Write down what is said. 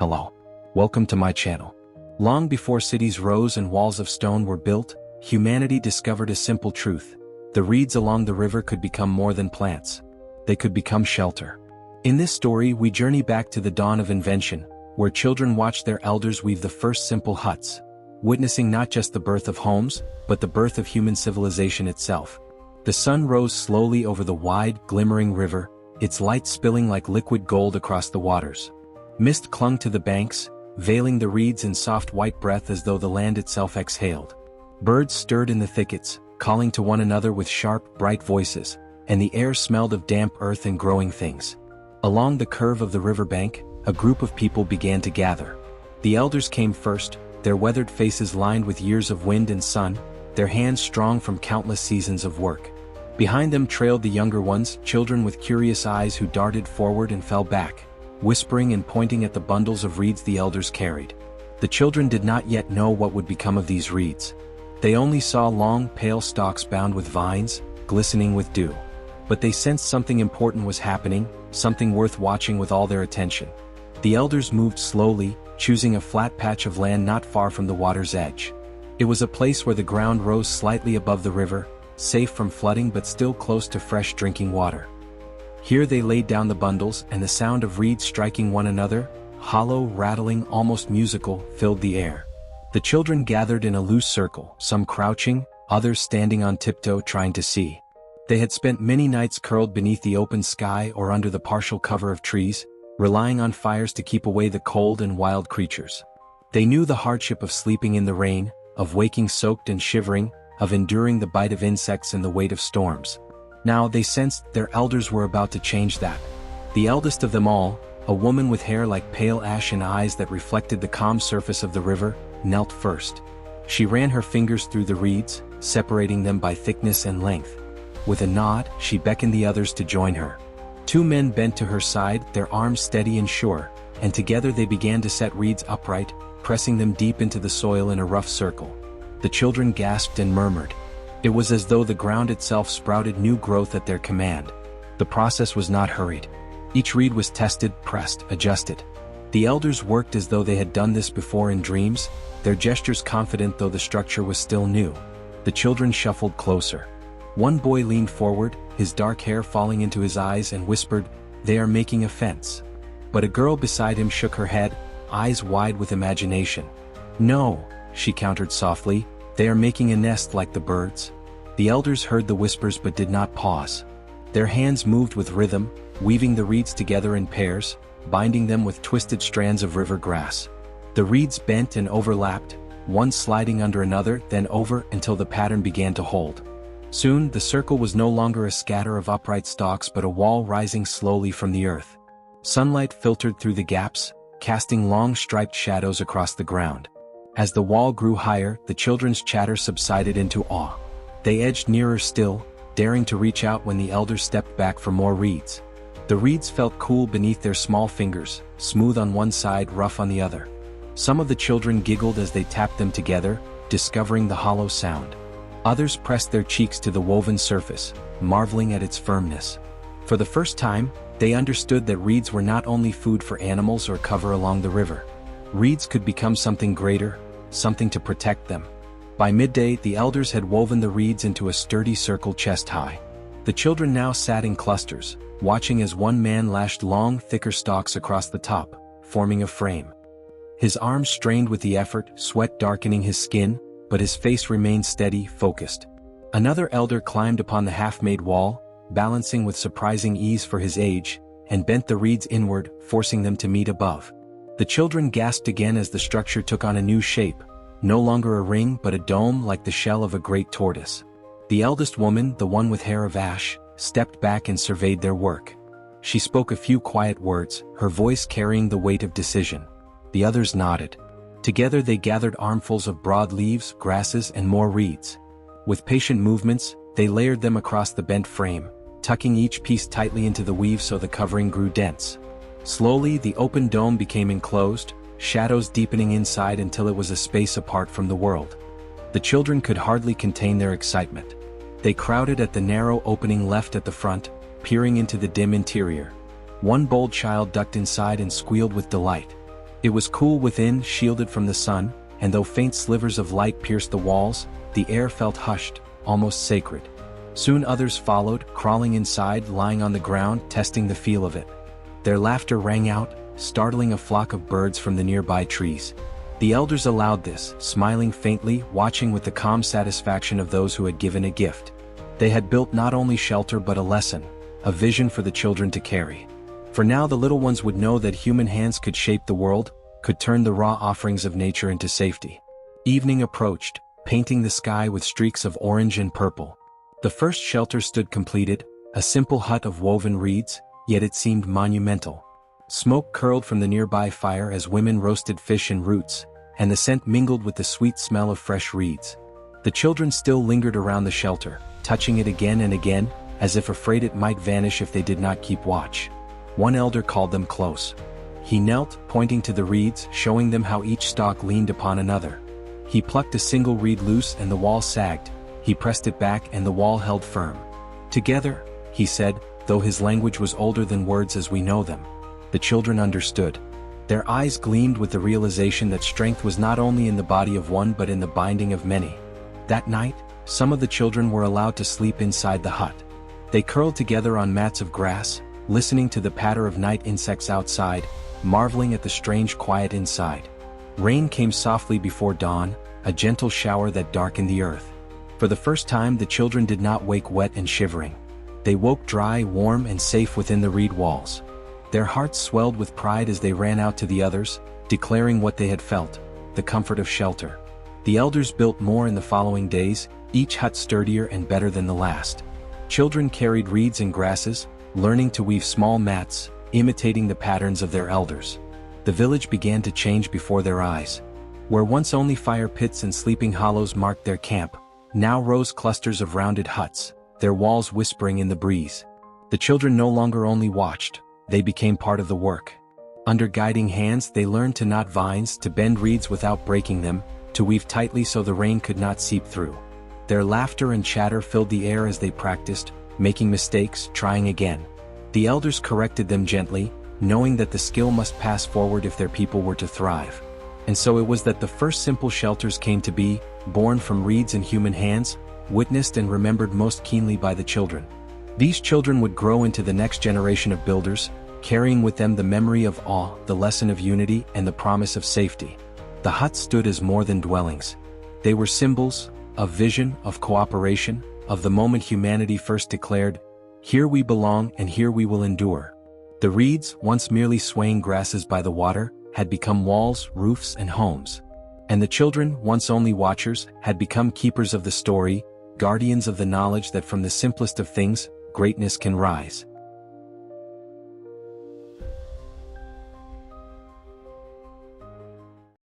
Hello. Welcome to my channel. Long before cities rose and walls of stone were built, humanity discovered a simple truth. The reeds along the river could become more than plants. They could become shelter. In this story we journey back to the dawn of invention, where children watched their elders weave the first simple huts, witnessing not just the birth of homes, but the birth of human civilization itself. The sun rose slowly over the wide, glimmering river, its light spilling like liquid gold across the waters. Mist clung to the banks, veiling the reeds in soft white breath as though the land itself exhaled. Birds stirred in the thickets, calling to one another with sharp, bright voices, and the air smelled of damp earth and growing things. Along the curve of the riverbank, a group of people began to gather. The elders came first, their weathered faces lined with years of wind and sun, their hands strong from countless seasons of work. Behind them trailed the younger ones, children with curious eyes who darted forward and fell back, whispering and pointing at the bundles of reeds the elders carried. The children did not yet know what would become of these reeds. They only saw long, pale stalks bound with vines, glistening with dew. But they sensed something important was happening, something worth watching with all their attention. The elders moved slowly, choosing a flat patch of land not far from the water's edge. It was a place where the ground rose slightly above the river, safe from flooding but still close to fresh drinking water. Here they laid down the bundles, and the sound of reeds striking one another, hollow, rattling, almost musical, filled the air. The children gathered in a loose circle, some crouching, others standing on tiptoe trying to see. They had spent many nights curled beneath the open sky or under the partial cover of trees, relying on fires to keep away the cold and wild creatures. They knew the hardship of sleeping in the rain, of waking soaked and shivering, of enduring the bite of insects and the weight of storms. Now they sensed their elders were about to change that. The eldest of them all, a woman with hair like pale ash and eyes that reflected the calm surface of the river, knelt first. She ran her fingers through the reeds, separating them by thickness and length. With a nod, she beckoned the others to join her. Two men bent to her side, their arms steady and sure, and together they began to set reeds upright, pressing them deep into the soil in a rough circle. The children gasped and murmured. It was as though the ground itself sprouted new growth at their command. The process was not hurried. Each reed was tested, pressed, adjusted. The elders worked as though they had done this before in dreams, their gestures confident though the structure was still new. The children shuffled closer. One boy leaned forward, his dark hair falling into his eyes, and whispered, "They are making a fence." But a girl beside him shook her head, eyes wide with imagination. "No," she countered softly, "they are making a nest like the birds." The elders heard the whispers but did not pause. Their hands moved with rhythm, weaving the reeds together in pairs, binding them with twisted strands of river grass. The reeds bent and overlapped, one sliding under another, then over until the pattern began to hold. Soon, the circle was no longer a scatter of upright stalks but a wall rising slowly from the earth. Sunlight filtered through the gaps, casting long striped shadows across the ground. As the wall grew higher, the children's chatter subsided into awe. They edged nearer still, daring to reach out when the elders stepped back for more reeds. The reeds felt cool beneath their small fingers, smooth on one side, rough on the other. Some of the children giggled as they tapped them together, discovering the hollow sound. Others pressed their cheeks to the woven surface, marveling at its firmness. For the first time, they understood that reeds were not only food for animals or cover along the river. Reeds could become something greater, something to protect them. By midday, the elders had woven the reeds into a sturdy circle chest high. The children now sat in clusters, watching as one man lashed long, thicker stalks across the top, forming a frame. His arms strained with the effort, sweat darkening his skin, but his face remained steady, focused. Another elder climbed upon the half-made wall, balancing with surprising ease for his age, and bent the reeds inward, forcing them to meet above. The children gasped again as the structure took on a new shape, no longer a ring but a dome like the shell of a great tortoise. The eldest woman, the one with hair of ash, stepped back and surveyed their work. She spoke a few quiet words, her voice carrying the weight of decision. The others nodded. Together they gathered armfuls of broad leaves, grasses, and more reeds. With patient movements, they layered them across the bent frame, tucking each piece tightly into the weave so the covering grew dense. Slowly, the open dome became enclosed, shadows deepening inside until it was a space apart from the world. The children could hardly contain their excitement. They crowded at the narrow opening left at the front, peering into the dim interior. One bold child ducked inside and squealed with delight. It was cool within, shielded from the sun, and though faint slivers of light pierced the walls, the air felt hushed, almost sacred. Soon others followed, crawling inside, lying on the ground, testing the feel of it. Their laughter rang out, startling a flock of birds from the nearby trees. The elders allowed this, smiling faintly, watching with the calm satisfaction of those who had given a gift. They had built not only shelter but a lesson, a vision for the children to carry. For now the little ones would know that human hands could shape the world, could turn the raw offerings of nature into safety. Evening approached, painting the sky with streaks of orange and purple. The first shelter stood completed, a simple hut of woven reeds, yet it seemed monumental. Smoke curled from the nearby fire as women roasted fish and roots, and the scent mingled with the sweet smell of fresh reeds. The children still lingered around the shelter, touching it again and again, as if afraid it might vanish if they did not keep watch. One elder called them close. He knelt, pointing to the reeds, showing them how each stalk leaned upon another. He plucked a single reed loose and the wall sagged. He pressed it back and the wall held firm. Together, he said, though his language was older than words as we know them. The children understood. Their eyes gleamed with the realization that strength was not only in the body of one but in the binding of many. That night, some of the children were allowed to sleep inside the hut. They curled together on mats of grass, listening to the patter of night insects outside, marveling at the strange quiet inside. Rain came softly before dawn, a gentle shower that darkened the earth. For the first time the children did not wake wet and shivering. They woke dry, warm, and safe within the reed walls. Their hearts swelled with pride as they ran out to the others, declaring what they had felt, the comfort of shelter. The elders built more in the following days, each hut sturdier and better than the last. Children carried reeds and grasses, learning to weave small mats, imitating the patterns of their elders. The village began to change before their eyes. Where once only fire pits and sleeping hollows marked their camp, now rose clusters of rounded huts, their walls whispering in the breeze. The children no longer only watched, they became part of the work. Under guiding hands they learned to knot vines, to bend reeds without breaking them, to weave tightly so the rain could not seep through. Their laughter and chatter filled the air as they practiced, making mistakes, trying again. The elders corrected them gently, knowing that the skill must pass forward if their people were to thrive. And so it was that the first simple shelters came to be, born from reeds and human hands, witnessed and remembered most keenly by the children. These children would grow into the next generation of builders, carrying with them the memory of awe, the lesson of unity, and the promise of safety. The huts stood as more than dwellings. They were symbols, of vision, of cooperation, of the moment humanity first declared, "Here we belong and here we will endure." The reeds, once merely swaying grasses by the water, had become walls, roofs, and homes. And the children, once only watchers, had become keepers of the story, guardians of the knowledge that from the simplest of things, greatness can rise.